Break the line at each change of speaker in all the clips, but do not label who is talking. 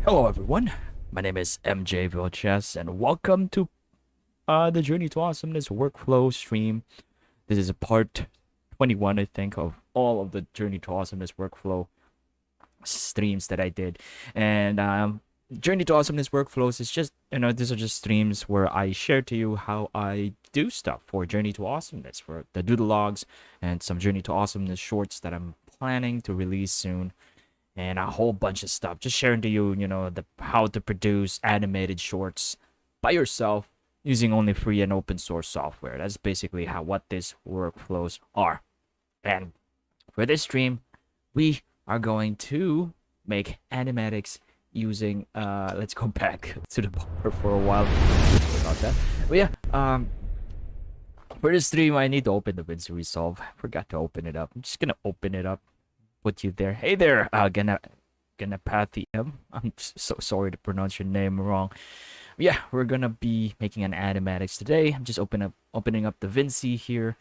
Hello everyone, my name is MJ Vilches and welcome to the Journey to Awesomeness workflow stream. This is a part 21, I think, of all of the Journey to Awesomeness workflow streams that I did. And Journey to Awesomeness workflows is just, these are just streams where I share to you how I do stuff for Journey to Awesomeness, for the Doodle Logs and some Journey to Awesomeness shorts that I'm planning to release soon. And a whole bunch of stuff, just sharing to you, how to produce animated shorts by yourself using only free and open source software. That's basically what these workflows are. And for this stream, we are going to make animatics using let's go back to the bar for a while. About that. But yeah, for this stream I need to open the Vinci Resolve. I forgot to open it up. I'm just gonna open it up. Put you there. Hey there, Ganapathy M. I'm so sorry to pronounce your name wrong. Yeah, we're gonna be making an animatics today. I'm just opening up the Vinci here,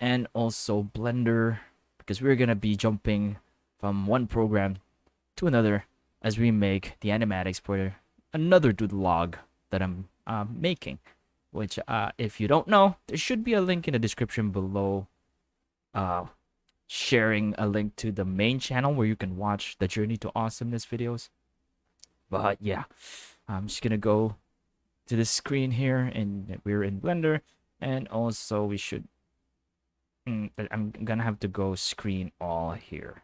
and also Blender, because we're gonna be jumping from one program to another as we make the animatics for another Doodle Log that I'm making. Which, if you don't know, there should be a link in the description below. Sharing a link to the main channel where you can watch the Journey to Awesomeness videos. But yeah, I'm just gonna go to the screen here, and we're in Blender, and also we should I'm gonna have to go screen all here.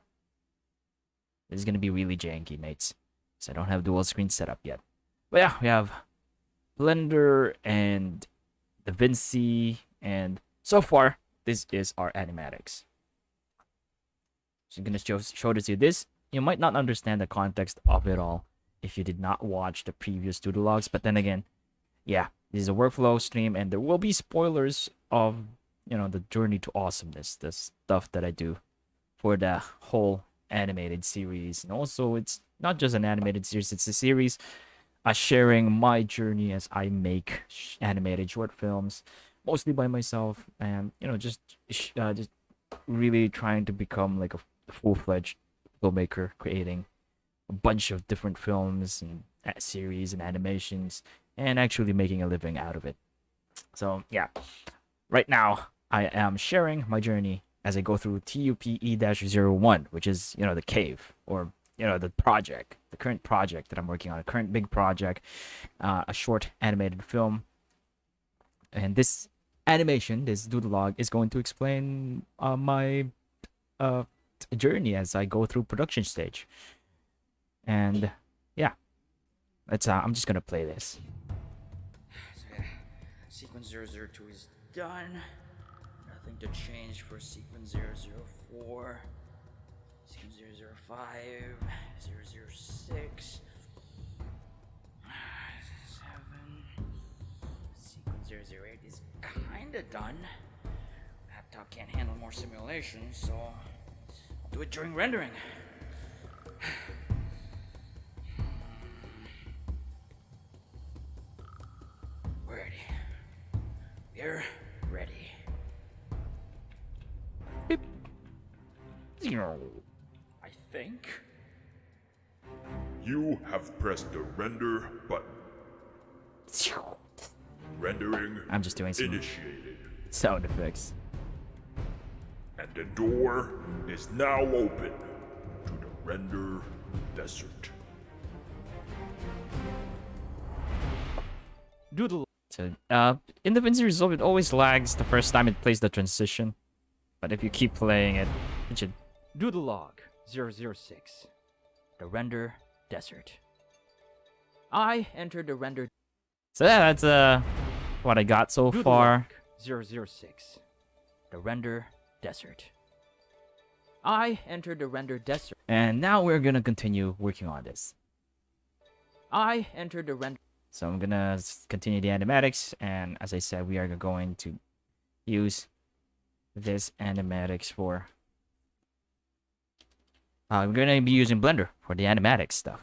This is gonna be really janky, mates, so I don't have dual screen set up yet. But yeah, we have Blender and the Vinci, and so far this is our animatics. So I'm gonna show this to you. This, you might not understand the context of it all if you did not watch the previous Doodle Logs, but then again, yeah, this is a workflow stream, and there will be spoilers of the Journey to Awesomeness, the stuff that I do for the whole animated series. And also, it's not just an animated series; it's a series sharing my journey as I make animated short films, mostly by myself, and just really trying to become like a full-fledged filmmaker, creating a bunch of different films and series and animations, and actually making a living out of it. So yeah, right now I am sharing my journey as I go through TUPE-01, which is the cave, or the project, the current project that I'm working on, a current big project, a short animated film. And this animation, this Doodle Log, is going to explain my journey as I go through production stage. And yeah, let's I'm just gonna play this. Sequence 002 is done. Nothing to change for sequence 004, sequence 005, 006, 7. Sequence 008 is kinda done. Laptop can't handle more simulations, so I'll do it during rendering. We're ready. We're ready. Beep. I think.
You have pressed the render button. Rendering
I'm just doing some
initiated.
sound effects.
And the door is now open to the render desert.
Doodle. So, in the Vinci Resolve, it always lags the first time it plays the transition. But if you keep playing it, it should. Doodle Log 006. The render desert. I entered the render. So yeah, that's what I got so Doodle far. Log 006. The render desert. I entered the render desert. And now we're gonna continue working on this. I entered the render. So I'm gonna continue the animatics, and as I said, we are going to use this animatics for. We're gonna be using Blender for the animatics stuff.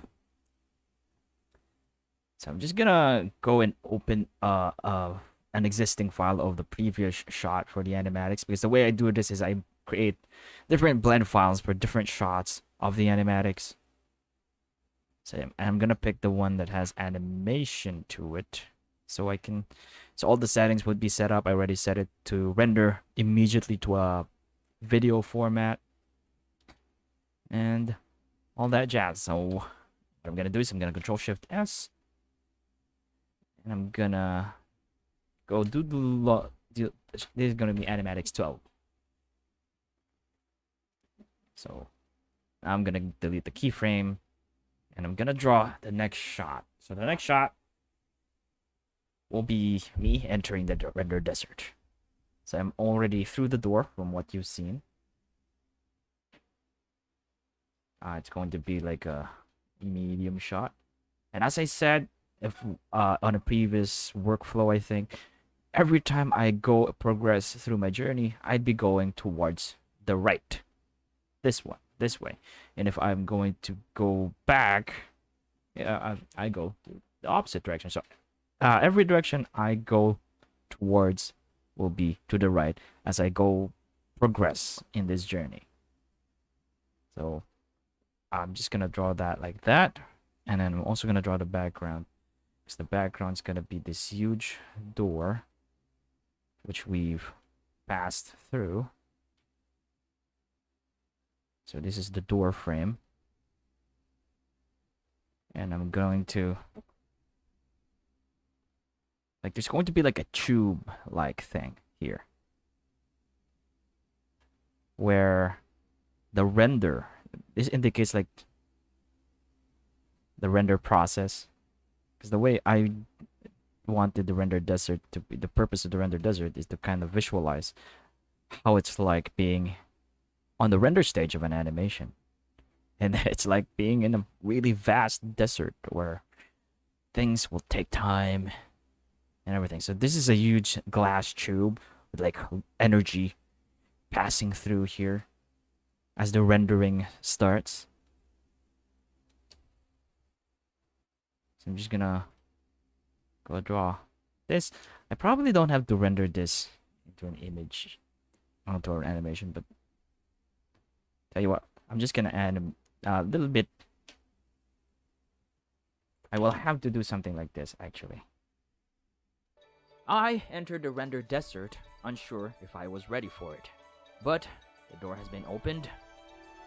So I'm just gonna go and open an existing file of the previous shot for the animatics, because the way I do this is I create different blend files for different shots of the animatics. So I'm gonna pick the one that has animation to it, so so all the settings would be set up. I already set it to render immediately to a video format and all that jazz. So what I'm gonna do is I'm gonna Control Shift S, and I'm gonna go Doodle Log. This is gonna be Animatics 12. So I'm gonna delete the keyframe, and I'm gonna draw the next shot. So the next shot will be me entering the render desert. So I'm already through the door from what you've seen. It's going to be like a medium shot. And as I said, if on a previous workflow, I think every time I go progress through my journey, I'd be going towards the right. This way. And if I'm going to go back, yeah, I go the opposite direction. So every direction I go towards will be to the right as I go progress in this journey. So I'm just gonna draw that like that, and then I'm also gonna draw the background, because the background is gonna be this huge door which we've passed through. So this is the door frame, and I'm going to, like, there's going to be like a tube like thing here where the render, this indicates like the render process, because the way I wanted the render desert to be, the purpose of the render desert is to kind of visualize how it's like being on the render stage of an animation. And it's like being in a really vast desert where things will take time and everything. So this is a huge glass tube with like energy passing through here as the rendering starts. So I'm just gonna go draw this. I probably don't have to render this into an image, onto an animation, but tell you what, I'm just gonna add a little bit. I will have to do something like this, actually. I entered the render desert, unsure if I was ready for it. But the door has been opened.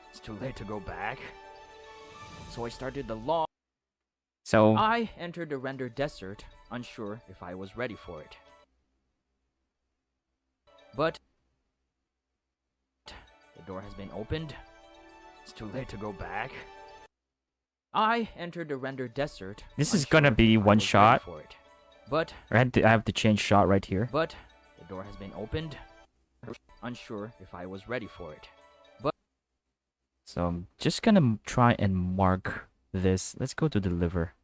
It's too late to go back. So I started the log. So I entered the render desert, unsure if I was ready for it. But the door has been opened. It's too late to go back. I entered the render desert. This is gonna be one shot. For it. But I have to change shot right here. But the door has been opened. Unsure if I was ready for it. But so I'm just gonna try and mark this. Let's go to deliver.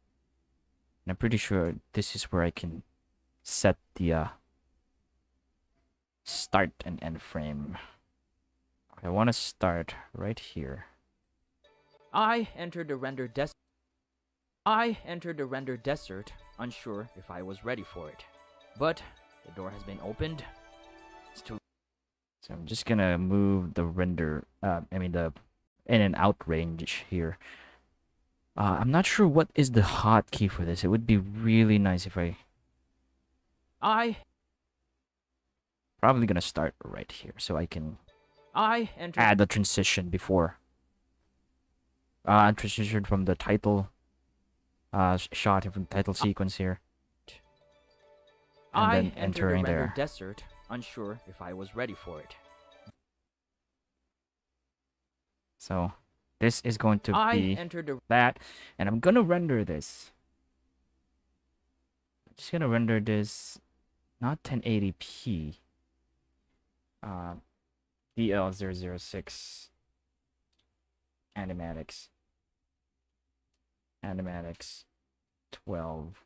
And I'm pretty sure this is where I can set the start and end frame. I want to start right here. I entered the render desert. I entered the render desert, unsure if I was ready for it. But the door has been opened. It's too. So I'm just gonna move the render, the in and out range here. I'm not sure what is the hotkey for this. It would be really nice if I probably gonna start right here so I can add the transition before. Transition from the title shot from title sequence here. And then entering the render desert, unsure if I was ready for it. So this is going to be that, and I'm gonna render this. I'm just gonna render this, not 1080p. DL006 Animatics 12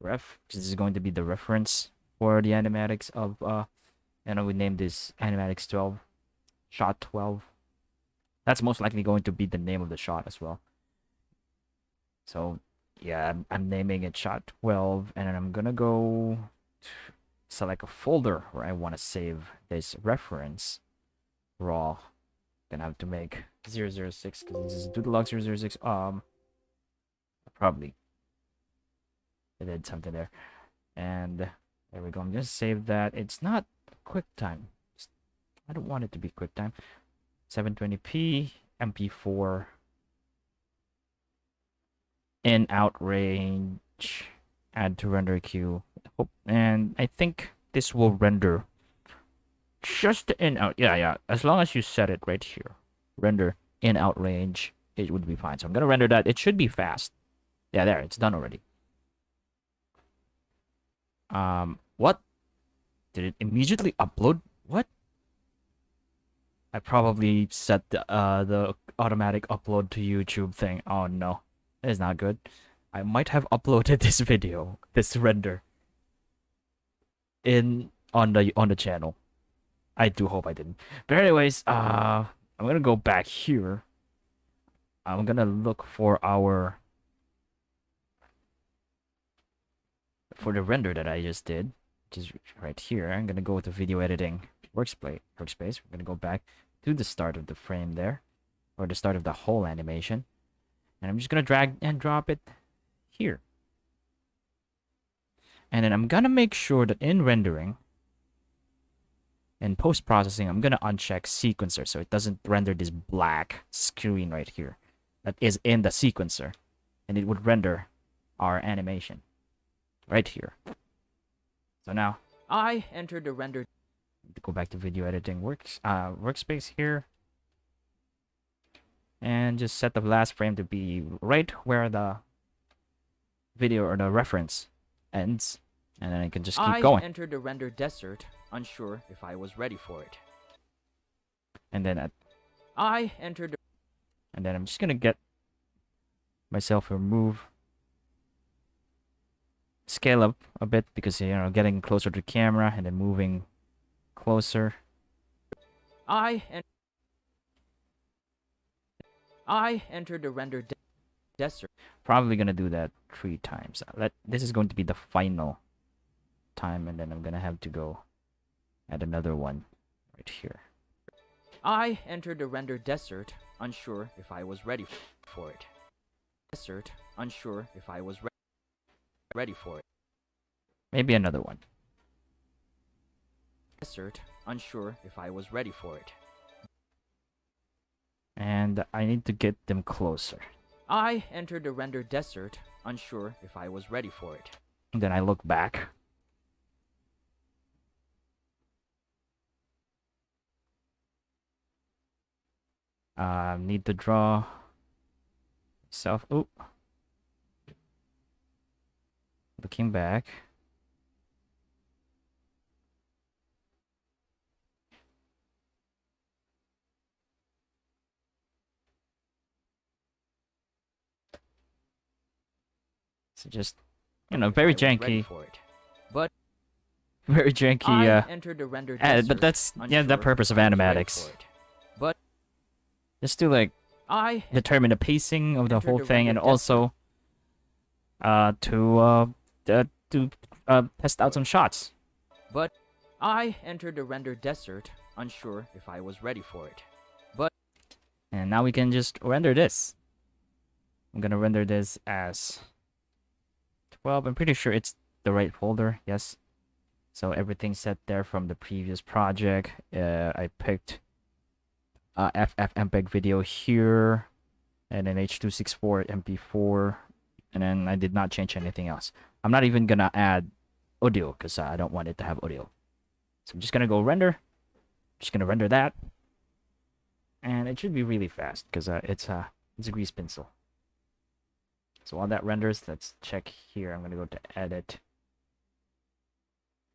ref. This is going to be the reference for the animatics of and we named this Animatics 12 shot 12. That's most likely going to be the name of the shot as well. So yeah, I'm naming it shot 12, and then I'm gonna go select a folder where I want to save this reference raw. Gonna have to make 006 because this is Doodle Log 006. Probably I did something there. And there we go. I'm just save that. It's not QuickTime. I don't want it to be QuickTime. 720p MP4 in out range. Add to render queue. And I think this will render just in out. Yeah. As long as you set it right here, render in out range, it would be fine. So I'm gonna render that. It should be fast. Yeah, there. It's done already. What? Did it immediately upload? What? I probably set the automatic upload to YouTube thing. Oh no, that is not good. I might have uploaded this video, this render, on the channel. I do hope I didn't. But anyways, I'm gonna go back here. I'm gonna look for the render that I just did, which is right here. I'm gonna go with the video editing workspace. We're gonna go back to the start of the frame there, or the start of the whole animation, and I'm just gonna drag and drop it here. And then I'm gonna make sure that in rendering, in post-processing, I'm gonna uncheck sequencer so it doesn't render this black screen right here that is in the sequencer, and it would render our animation right here. So now I enter the render. Go back to video editing workspace here, and just set the last frame to be right where the video or the reference ends, and then I can just keep going. I entered the render desert, unsure if I was ready for it. And then I entered, and then I'm just gonna get myself remove. Scale up a bit because, you know, getting closer to the camera and then moving closer. I entered the render desert. Probably gonna do that 3 times. This is going to be the final time, and then I'm gonna have to go add another one right here. I entered the render desert, unsure if I was ready for it. Desert, unsure if I was ready for it. Maybe another one. Desert, unsure if I was ready for it. And I need to get them closer. I entered the render desert, unsure if I was ready for it. And then I look back. Need to draw self. Oop. Looking back. So just, you know, very janky. But very janky. Entered the render desert, but that's the purpose of animatics. But just to like determine the pacing of the whole thing, and also to test out some shots. But I entered the render desert, unsure if I was ready for it. And now we can just render this. I'm gonna render this as 12. I'm pretty sure it's the right folder. Yes. So everything's set there from the previous project. I picked FFmpeg video here, and then H.264 MP4, and then I did not change anything else. I'm not even gonna add audio because I don't want it to have audio. So I'm just gonna go render. Just gonna render that, and it should be really fast because it's a grease pencil. So while that renders, let's check here. I'm gonna go to edit.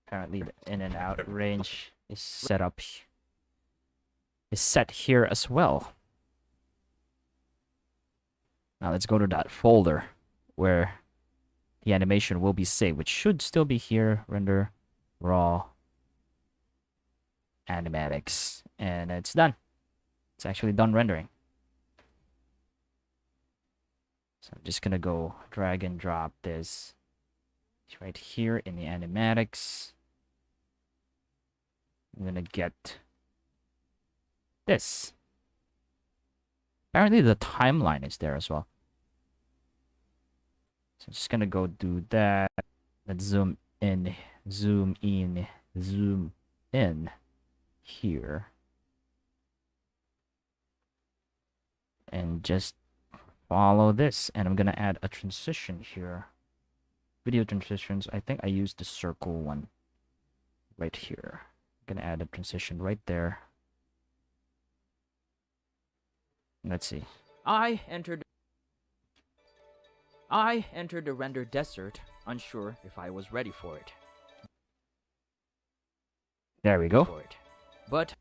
Apparently the in and out range is set here as well. Now let's go to that folder where the animation will be saved, which should still be here. Render raw animatics, and it's done. It's actually done rendering. So I'm just gonna go drag and drop this. It's right here in the animatics. I'm gonna get this. Apparently the timeline is there as well. So I'm just gonna go do that. Let's zoom in, zoom in, zoom in here. And just follow this. And I'm gonna add a transition here. Video transitions. I think I used the circle one right here. I'm gonna add a transition right there. Let's see. I entered the render desert, unsure if I was ready for it. There we go. But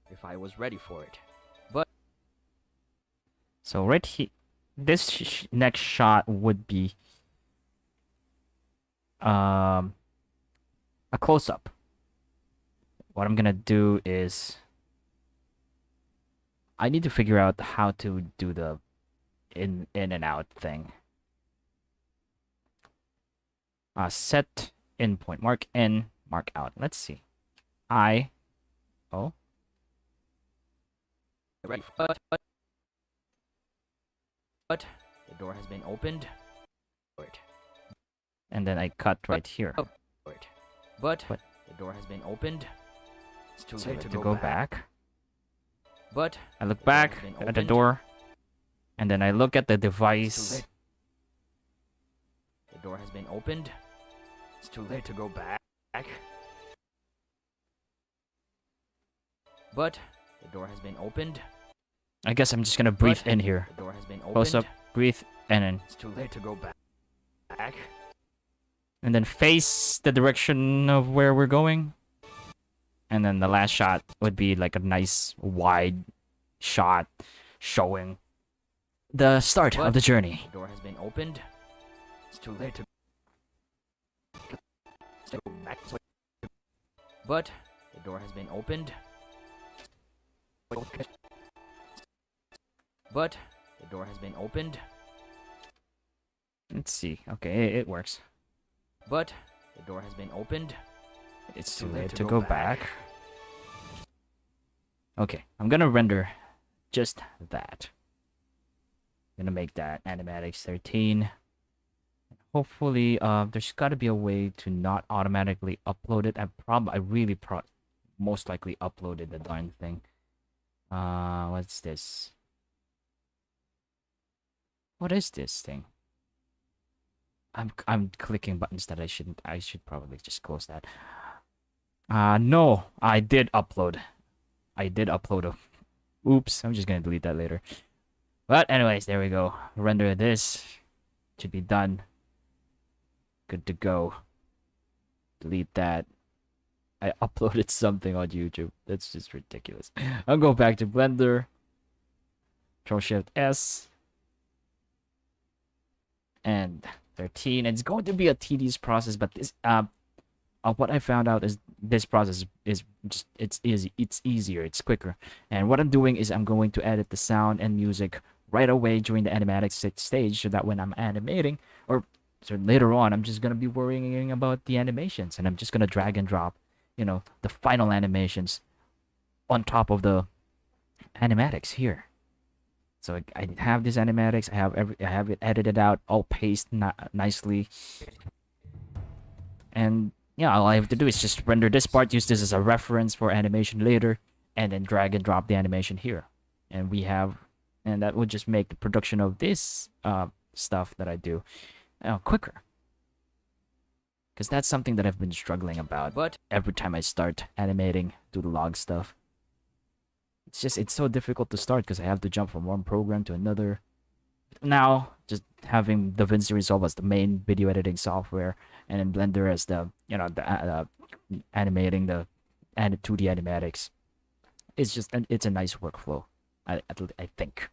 if I was ready for it. But so right here, this next shot would be a close-up. What I'm gonna do is I need to figure out how to do the in and out thing. Set in point, mark in, mark out. Let's see. Oh. Ready. But the door has been opened. And then I cut right here. But the door has been opened. It's too late to go back. But I look back at the door, and then I look at the device. The door has been opened. It's too late to go back. But the door has been opened. I guess I'm just gonna breathe in here. The door has been opened. Close up, breathe, and then it's too late to go back. And then face the direction of where we're going. And then the last shot would be like a nice wide shot showing the start of the journey. The door has been opened. It's too late to go back. But the door has been opened. But the door has been opened. Let's see. Okay, it works. But the door has been opened. It's too late to go back. Okay, I'm gonna render just that. I'm gonna make that Animatics 13. Hopefully, there's gotta be a way to not automatically upload it. I really most likely uploaded the darn thing. What's this? What is this thing? I'm clicking buttons that I shouldn't. I should probably just close that. No, I did upload. Oops, I'm just gonna delete that later. But anyways, there we go. Render this. Should be done. Good to go. Delete that. I uploaded something on YouTube. That's just ridiculous. I'll go back to Blender. Control-Shift-S. And 13. It's going to be a tedious process, but this what I found out is this process is just it's easier, it's quicker. And what I'm doing is I'm going to edit the sound and music right away during the animatics stage, so that when I'm animating, or so later on, I'm just gonna be worrying about the animations, and I'm just gonna drag and drop, you know, the final animations on top of the animatics here. So I have this animatics. I have it edited out, all pasted nicely, and yeah, all I have to do is just render this part, use this as a reference for animation later, and then drag and drop the animation here, and that would just make the production of this stuff that I do quicker. Because that's something that I've been struggling about. But every time I start animating Doodle Log stuff, it's so difficult to start because I have to jump from one program to another. Now, just having the Vinci Resolve as the main video editing software, and then Blender as the animating the 2D animatics, it's a nice workflow. I think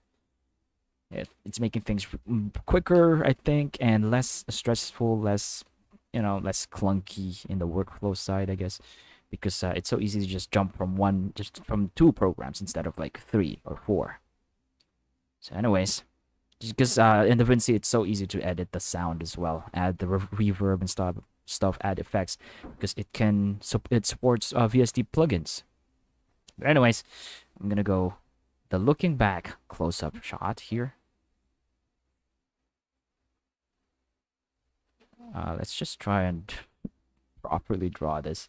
it's making things quicker, I think, and less stressful, less clunky in the workflow side, I guess, because it's so easy to just jump from two programs instead of like 3 or 4. So anyways, because in the Vinci it's so easy to edit the sound as well, add the reverb and stuff, add effects, because it supports VST plugins. But anyways, I'm gonna go the looking back close-up shot here. Let's just try and properly draw this.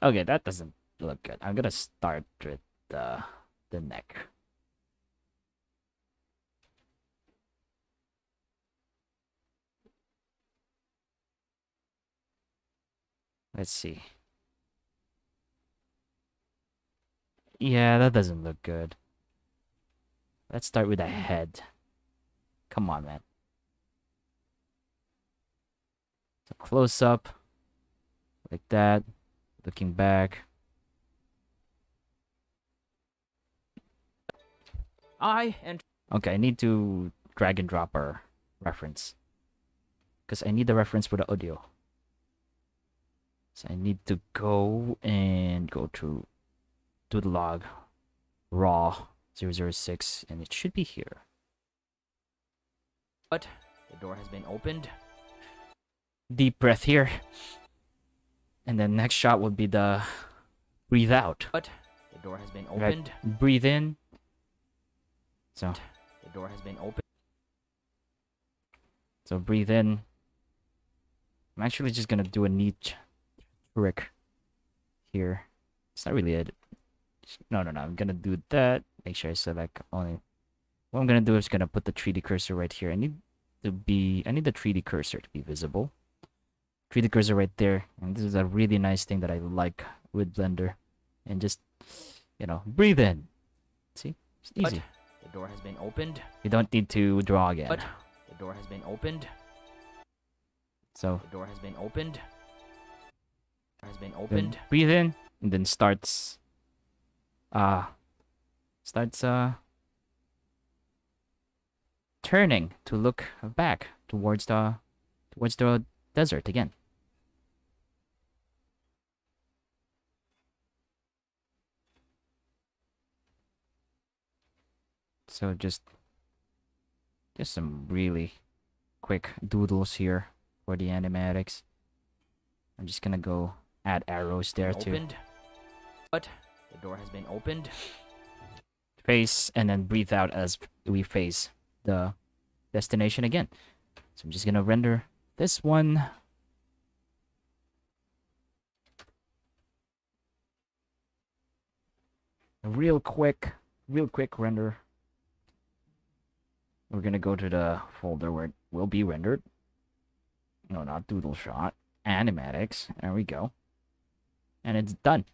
Okay, that doesn't look good. I'm gonna start with the neck. Let's see. Yeah, that doesn't look good. Let's start with the head. Come on, man. So close up, like that. Looking back. Okay, I need to drag and drop our reference. Because I need the reference for the audio. So I need to go to Doodle Log, raw 006, and it should be here.
But the door has been opened.
Deep breath here. And then next shot would be the breathe out.
But the door has been
Right.
opened.
Breathe in. So
The door has been opened.
breathe in. I'm actually just gonna do a neat trick here. It's not really a... No. I'm gonna do that. Make sure I select only... What I'm gonna do is gonna put the 3D cursor right here. I need the 3D cursor to be visible. 3D cursor right there. And this is a really nice thing that I like with Blender. And just, you know, breathe in. See? It's easy.
But the door has been opened.
You don't need to draw again.
But the door has been opened.
So
The door has been opened. Has been
then
opened.
breathe in and then starts turning to look back towards the desert again. So just some really quick doodles here for the animatics. I'm just gonna go add arrows there to
Opened. But the door has been opened.
face and then breathe out as we face the destination again. So I'm just gonna render this one. A real quick render. We're gonna go to the folder where it will be rendered. No, not Doodle Shot. Animatics. There we go. And it's done.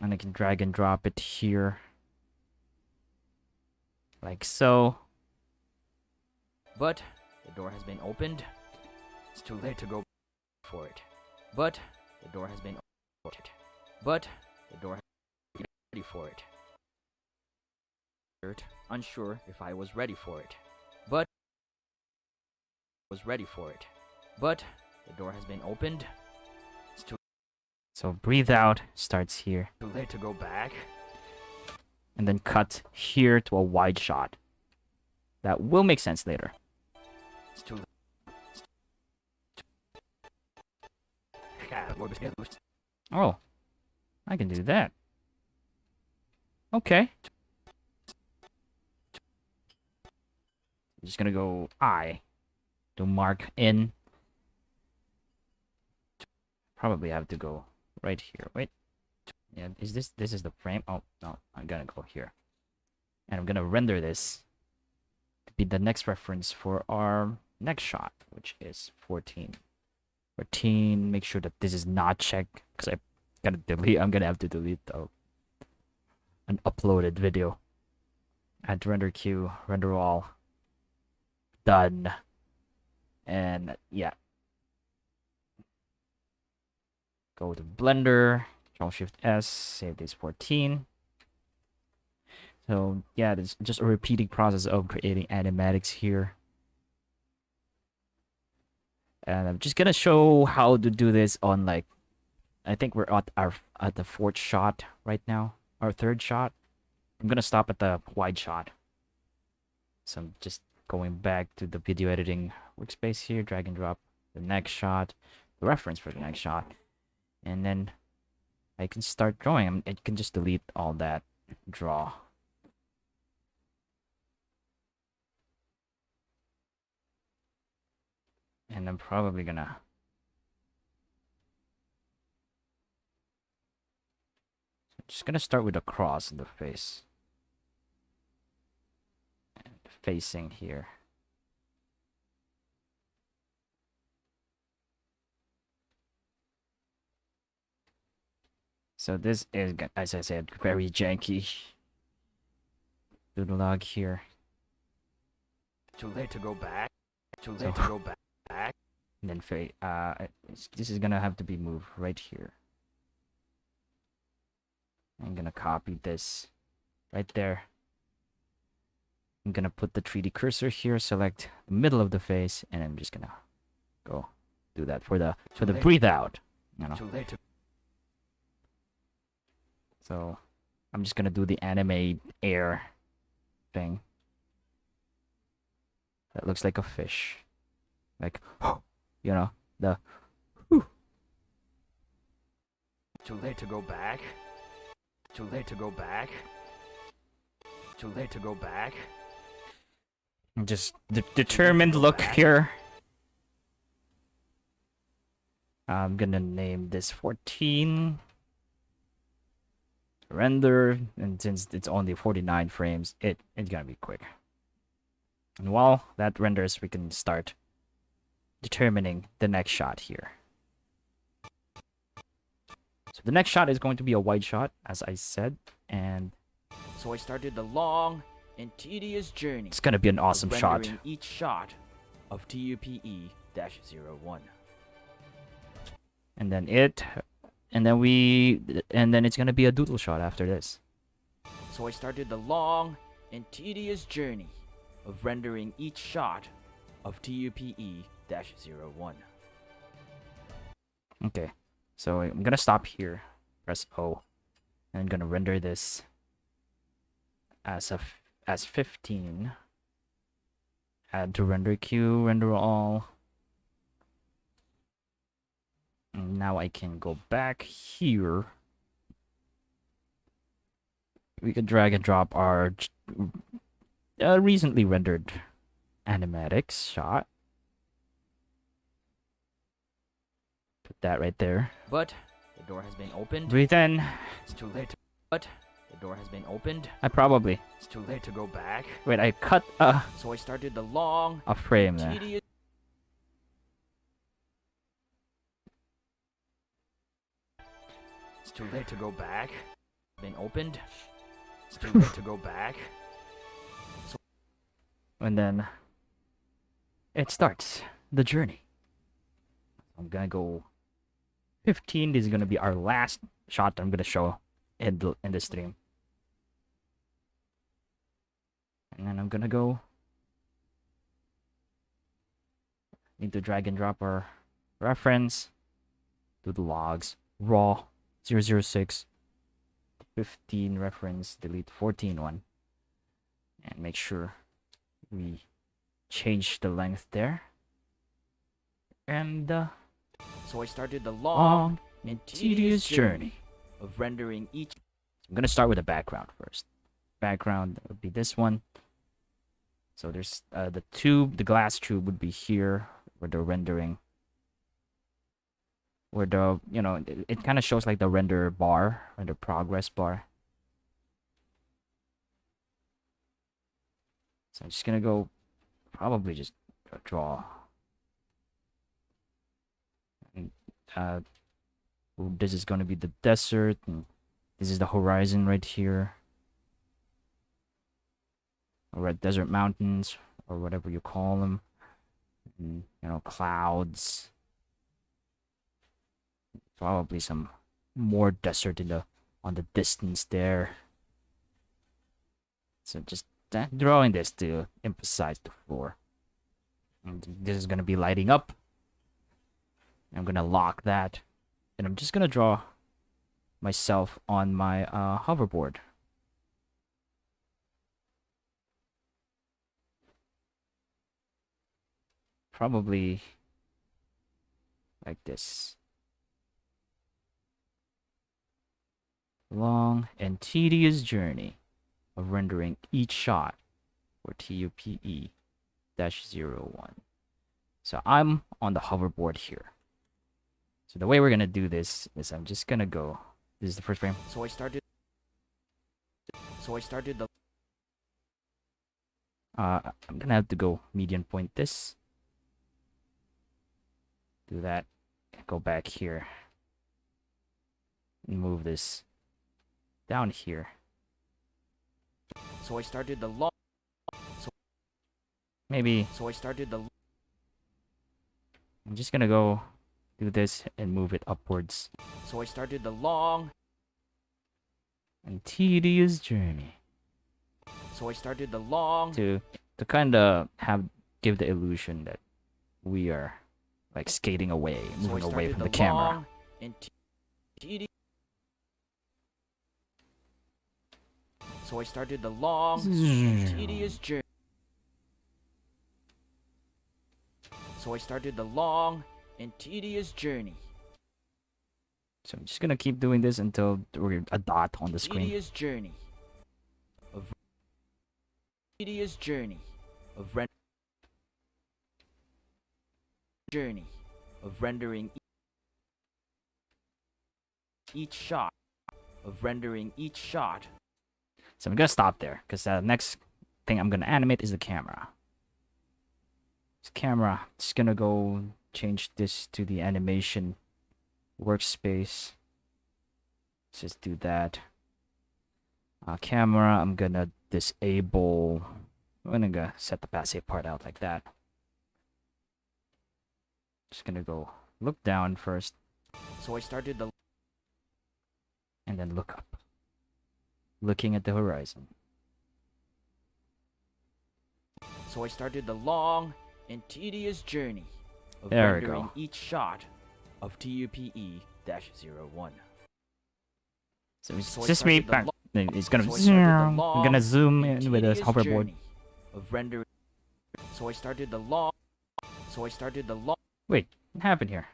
And I can drag and drop it here. Like so.
But the door has been opened. It's too late to go for it. But the door has been opened. But the door has been ready for it. Unsure if I was ready for it. But was ready for it. But the door has been opened. It's too
So breathe out starts here.
late to go back.
And then cut here to a wide shot. That will make sense later.
It's too late.
Oh, I can do that. Okay. I'm just gonna go I to mark in. Probably have to go right here. Wait. Yeah, this is the frame? Oh, no, I'm gonna go here. And I'm gonna render this to be the next reference for our next shot, which is 14. 14, make sure that this is not checked, because I'm gonna have to delete an uploaded video. Add render queue, render all. Done. And yeah. Go to Blender, Control-Shift-S, save this 14. So yeah, it's just a repeating process of creating animatics here. And I'm just gonna show how to do this on, like, I think we're at the fourth shot right now, our third shot. I'm gonna stop at the wide shot. So I'm just going back to the video editing workspace here, drag and drop the next shot, the reference for the next shot, and then I can start drawing. I can just delete all that, draw. And I'm probably gonna just gonna start with a cross in the face. And facing here. So this is, as I said, very janky. Doodle Log here.
Too late to go back. Too late to go back.
And then this is gonna have to be moved right here. I'm gonna copy this right there. I'm gonna put the 3D cursor here, select the middle of the face, and I'm just gonna go do that for the breathe out. You know.
Too late to
So I'm just gonna do the animate air thing. That looks like a fish. Like, you know, the
Too late to go back. Too late to go back. Too late to go back.
just determined look here. I'm gonna name this 14. Render, and since it's only 49 frames, it's gonna be quick. And while that renders, we can start determining the next shot here. So the next shot is going to be a wide shot, as I said, and
So I started the long and tedious journey.
it's gonna be an awesome
of
shot.
rendering each shot of TUPE-01.
And then it's gonna be a doodle shot after this.
So I started the long and tedious journey of rendering each shot of TUPE-01.
Okay, so I'm gonna stop here, press O, and I'm gonna render this as 15. Add to render queue, render all. And now I can go back here. We can drag and drop our recently rendered animatics shot. Put that right there.
But the door has been opened.
Breathe in.
It's too late. But the door has been opened.
It's
too late to go back.
Wait, I cut
So I started the long,
a frame there.
tedious. It's too late to go back. Been opened. It's too late to go back.
And then it starts the journey. I'm gonna go 15. This is gonna be our last shot I'm gonna show in the stream. And then I'm gonna go. Need to drag and drop our reference. Doodle Logs raw 006 15 reference, delete 14 one, and make sure we change the length there. And
So I started the
long
long and
tedious journey.
of rendering each.
I'm gonna start with the background first. Background would be this one. So there's the tube, the glass tube would be here where the rendering, where the, you know, it kind of shows like the render bar, render progress bar. So I'm just gonna go, probably just draw. And, this is gonna be the desert, and this is the horizon right here. Or desert mountains, or whatever you call them. And, you know, clouds. Probably some more desert on the distance there. So just drawing this to emphasize the floor. And this is gonna be lighting up. I'm gonna lock that, and I'm just gonna draw myself on my hoverboard. Probably like this. Long and tedious journey of rendering each shot for TUPE-01. So So I'm on the hoverboard here. So the way we're gonna do this is I'm just gonna go. This is the first frame.
So I started the
I'm gonna have to go median point this. Do that. Go back here. Move this down here.
So I started the long.
Maybe
So I started the.
I'm just gonna go do this and move it upwards.
So I started the long.
And tedious journey.
So I started the long.
To kind of give the illusion that we are like skating away,
So I
moving away
started
from the
the
camera.
long and So I started the long and tedious journey. So I started the long and tedious journey.
So I'm just gonna keep doing this until we're a dot on the screen.
Tedious journey. Of tedious journey. Of journey. Of rendering each shot. Of rendering each shot.
So I'm gonna stop there because the next thing I'm gonna animate is the camera. This camera, just gonna go change this to the animation workspace. Let's just do that. Camera, I'm gonna disable. I'm gonna set the passive part out like that. Just gonna go look down first.
So I started the.
And then look up. Looking at the horizon.
So I started the long and tedious journey of
There we
rendering
go.
each shot of TUPE-01.
So it's
So I
just me
started the
back.
lo-
It's gonna.
So I started the
I'm
long
gonna zoom
and
in with a
tedious
hoverboard.
journey of rendering. So I started the long. So I started the long.
Wait, what happened here?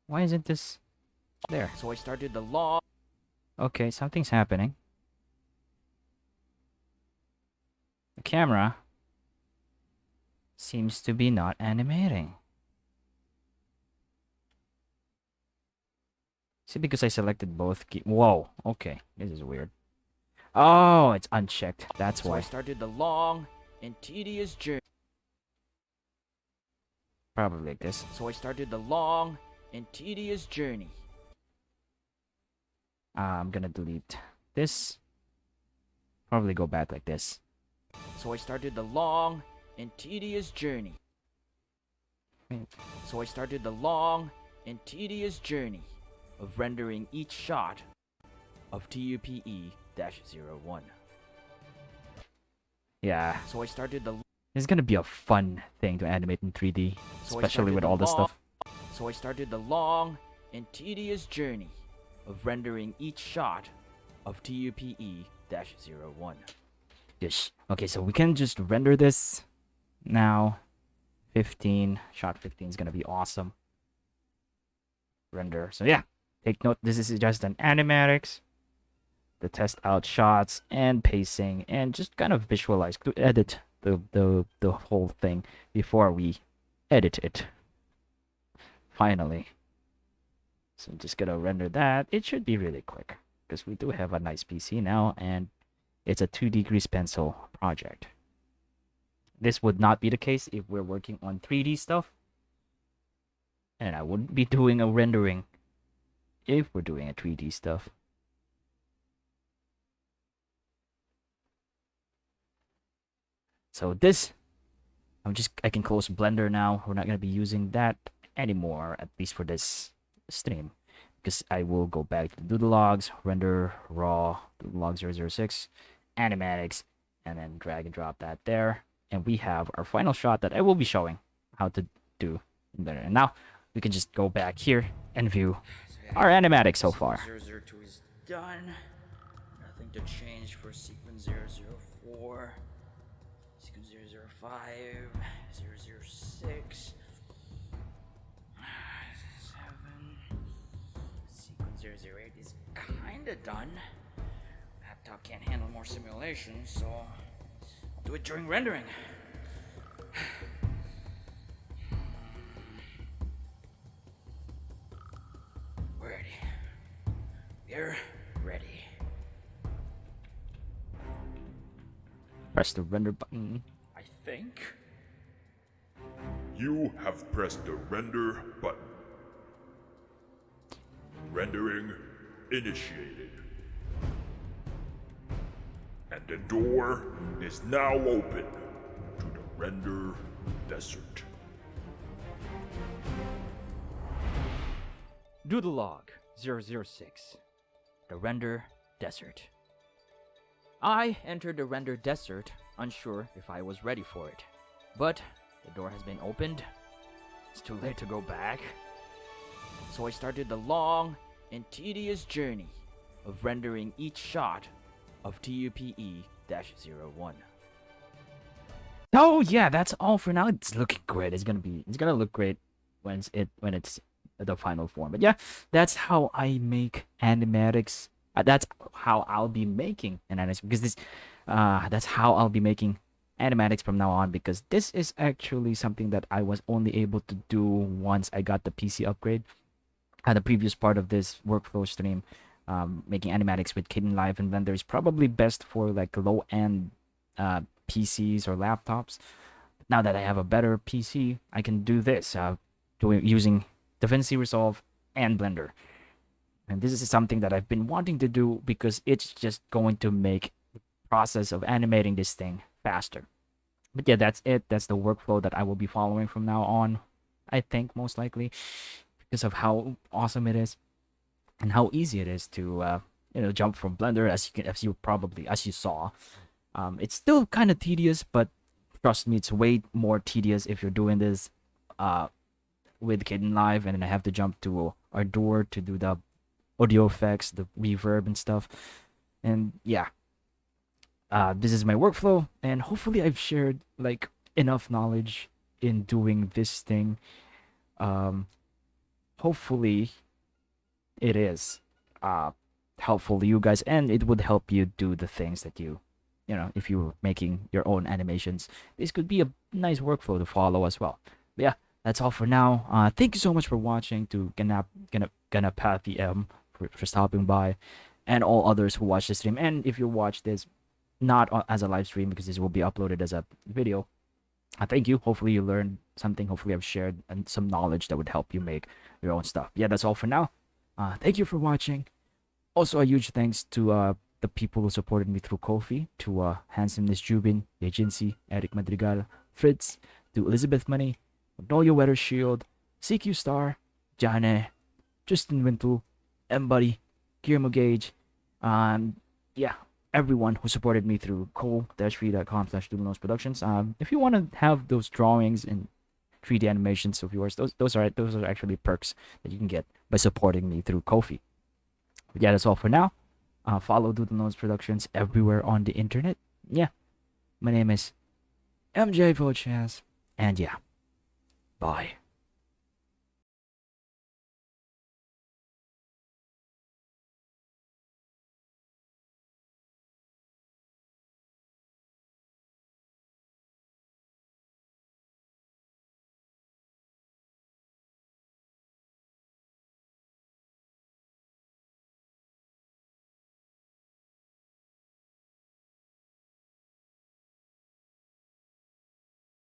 Why isn't this there?
So I started the long.
Okay, something's happening. The camera seems to be not animating. Is it because I selected both key? Whoa, okay, this is weird. Oh, it's unchecked. That's
So I
why.
started the long and tedious journey.
Probably like this.
So I started the long and tedious journey.
I'm gonna delete this. Probably go back like this.
So I started the long and tedious journey.
Wait.
So I started the long and tedious journey of rendering each shot of TUPE-01.
Yeah,
So I started the.
it's gonna be a fun thing to animate in 3D,
So I
especially
started
with
the
all this
long-
stuff.
So I started the long and tedious journey of rendering each shot of TUPE-01.
Yes. Okay, so we can just render this now. 15. Shot 15 is gonna be awesome. Render. So yeah, take note. This is just an animatics to test out shots and pacing and just kind of visualize to edit the whole thing before we edit it. Finally. So I'm just gonna render that. It should be really quick because we do have a nice PC now and it's a 2D grease pencil project. This would not be the case if we're working on 3D stuff. And I wouldn't be doing a rendering if we're doing a 3D stuff. So this, I can close Blender now. We're not going to be using that anymore, at least for this stream. Because I will go back to Doodle Logs, render raw, Doodle Log 006, Animatics, and then drag and drop that there. And we have our final shot that I will be showing how to do in Blender. And now we can just go back here and view our animatics so far.
002 is done. Nothing to change for sequence 004, sequence 005, 006, 7. Sequence 008 is kinda done. Laptop can't handle more simulations, so I'll do it during rendering. We're ready.
Press the render button.
I think.
You have pressed the render button. Rendering initiated. And the door is now open to the render desert.
Doodle Log 006. The Render Desert. I entered the Render Desert, unsure if I was ready for it. But the door has been opened. It's too late to go back. So I started the long and tedious journey of rendering each shot of TUPE-01.
Oh yeah, that's all for now. It's looking great. It's gonna look great when it's the final form. But yeah, that's how I make animatics. That's how I'll be making animatics, because that's how I'll be making animatics from now on, because this is actually something that I was only able to do once I got the PC upgrade. The previous part of this workflow stream, making animatics with Kdenlive and Blender, is probably best for like low-end PCs or laptops. Now that I have a better PC, I can do this using the Vinci Resolve and Blender. And this is something that I've been wanting to do because it's just going to make the process of animating this thing faster. But yeah, that's it. That's the workflow that I will be following from now on, I think, most likely, because of how awesome it is and how easy it is to jump from Blender, as you saw. It's still kind of tedious, but trust me, it's way more tedious if you're doing this with Kdenlive, and then I have to jump to our door to do the audio effects, the reverb and stuff. And yeah, this is my workflow, and hopefully I've shared like enough knowledge in doing this thing. Hopefully it is helpful to you guys, and it would help you do the things that if you're making your own animations, this could be a nice workflow to follow as well. But yeah, that's all for now. Thank you so much for watching, to Ganapathy M for stopping by, and all others who watch the stream. And if you watch this not as a live stream, because this will be uploaded as a video, thank you. Hopefully you learned something. Hopefully I've shared some knowledge that would help you make your own stuff. Yeah, that's all for now. Thank you for watching. Also, a huge thanks to the people who supported me through KoFi, to Handsomeness Jubin, yaejinssi, Erick Madrigal, Fritz, to Elizabeth Money, Magnolia Weathershield, CQ Star, Jane, Tristan Wintle, Mbuddy, GulliermoGage, yeah, everyone who supported me through ko-fi.com/doodlenose productions. If you want to have those drawings and 3D animations of yours, those are actually perks that you can get by supporting me through KoFi. But yeah, that's all for now. Follow Doodle Nose Productions everywhere on the internet. Yeah, my name is MJ Vochas, and yeah, bye.